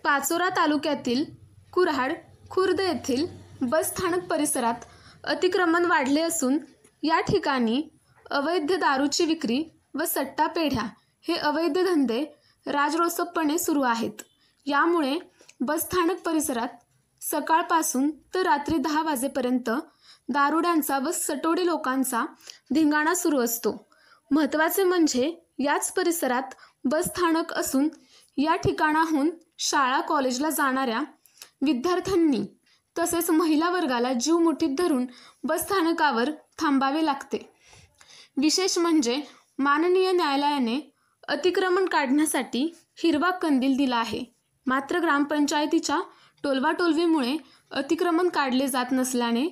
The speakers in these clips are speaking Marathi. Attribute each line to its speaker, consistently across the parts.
Speaker 1: पाचोरा तालुक्यातील कुऱ्हाड खुर्द येथील बसस्थानक परिसरात अतिक्रमण वाढले असून या ठिकाणी अवैध दारूची विक्री व सट्टा पेढ्या हे अवैध धंदे राजरोसपणे सुरू आहेत। यामुळे बसस्थानक परिसरात सकाळपासून तर रात्री 10 वाजेपर्यंत दारुड्यांचा व सटोडी लोकांचा धिंगाणा सुरू असतो। महत्त्वाचे म्हणजे याच परिसरात बसस्थानक असून या ठिकाणाहून शाळा कॉलेजला जाणाऱ्या विद्यार्थ्यांनी तसेच महिला वर्गाला जीव मुठीत धरून बसस्थानकावर थांबावे लागते। विशेष म्हणजे माननीय न्यायालयाने अतिक्रमण काढण्यासाठी हिरवा कंदील दिला आहे, मात्र ग्रामपंचायतीच्या टोलवाटोलवीमुळे अतिक्रमण काढले जात नसल्याने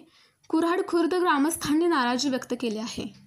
Speaker 1: कुऱ्हाड खुर्द ग्रामस्थांनी नाराजी व्यक्त केली आहे।